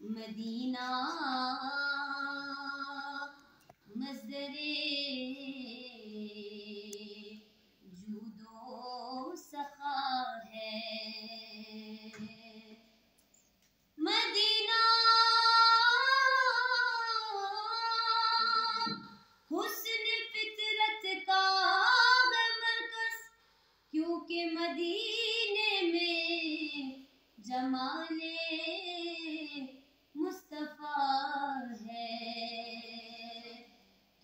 مدینہ مصدرِ جود و سخا ہے۔ مدینہ حسن فطرت کا ہے مرکز، کیونکہ مدینے میں جمال مصطفیٰ ہے۔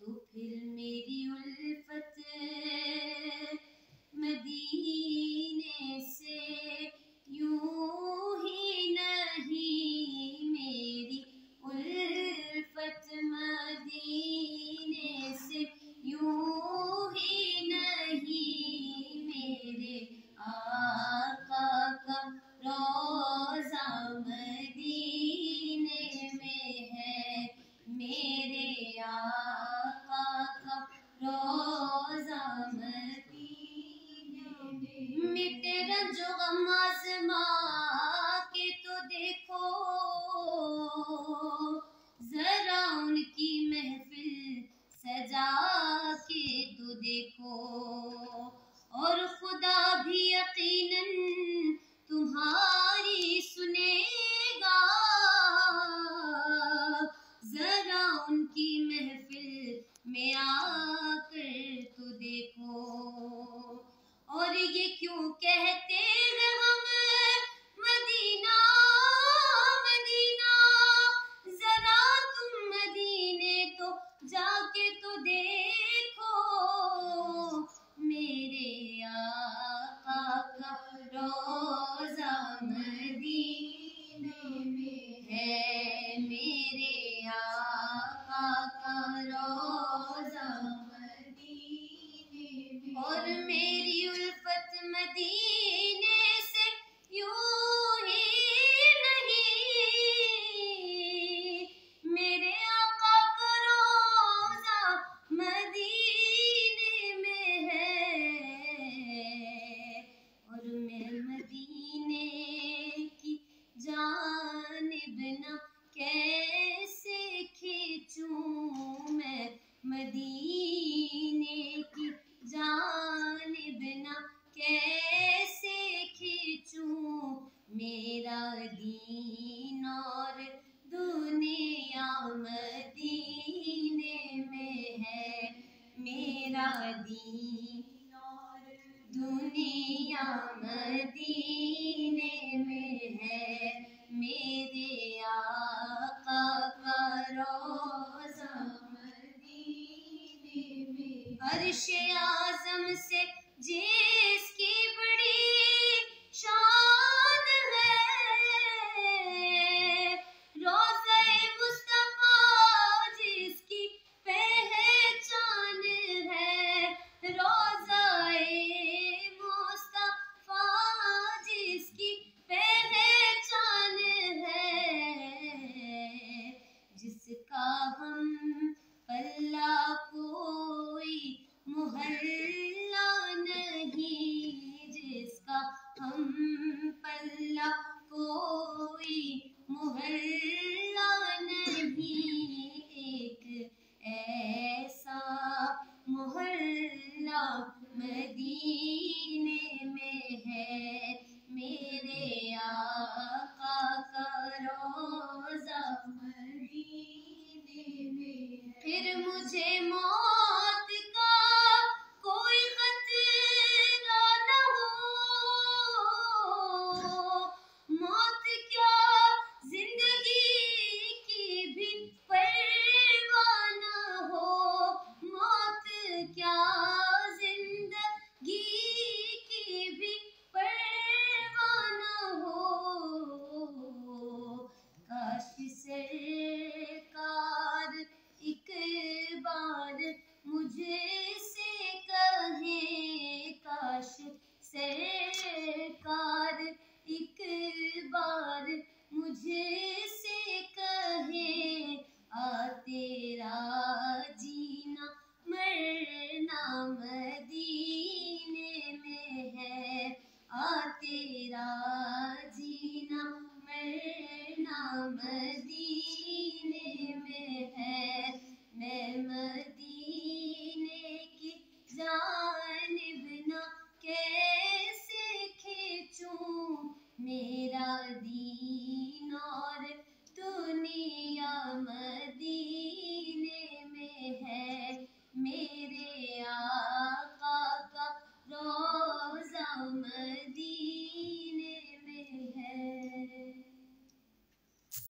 تو پھر میری الفت مدینے سے یوں ہی نہیں، میری الفت مدینے سے یوں ہی نہیں، میرے آقا کا روضہ مدینے میں ہے، میرے آقا کا روضہ مدینے میں۔ مٹے رنج و غم آزما کے تو دیکھو، ذرا ان کی محفل سجا کے تو دیکھو، اور خدا بھی یقیناً تمہاری سنے گا، ذرا ان کی محفل میں آ کر تو دیکھو۔ اور یہ کیوں کہتے ہیں ہم مدینہ مدینہ، ذرا تم مدینے تو جا کے تو دیکھو، میرے آقا کا روضہ مدینے میں ہے، میرے آقا کا روضہ مدینے میں۔ اور میری الفت مدینے سے یوں ہی نہیں، میرے آقا کا روضہ مدینے میں ہے، اور میں مدینے کی جانب نہ کیسے کھینچوں، میں مدینے کی جانب نہ کیسے کھینچوں، میرا دین اور دنیا مدینے میں ہے، میرا دین اور دنیا مدینے میں ہے، میرے آقا کا روضہ مدینے میں۔ عرش اعظم سے جس کی بڑی شان ہے، روضہ مصطفیٰ جس کی پہچان ہے، روضہ مصطفیٰ جس کی پہچان ہے، جس کا ہم پلہ کوئی محلہ نہیں، جس کا ہم پلہ کوئی محلہ نہیں، ایک ایسا محلہ مدینے میں ہے، میرے آقا کا روضہ مدینے میں ہے۔ پھر مجھے موت کا کوئی خطرہ نہ ہو، موت کیا زندگی کی بھی پرواہ نہ ہو، موت کیا زندگی کی بھی پرواہ نہ ہو، کاش سرکار ایک بار مجھے سے کہیں، کاش سرکار ایک بار مجھے سے کہیں، آ تیرا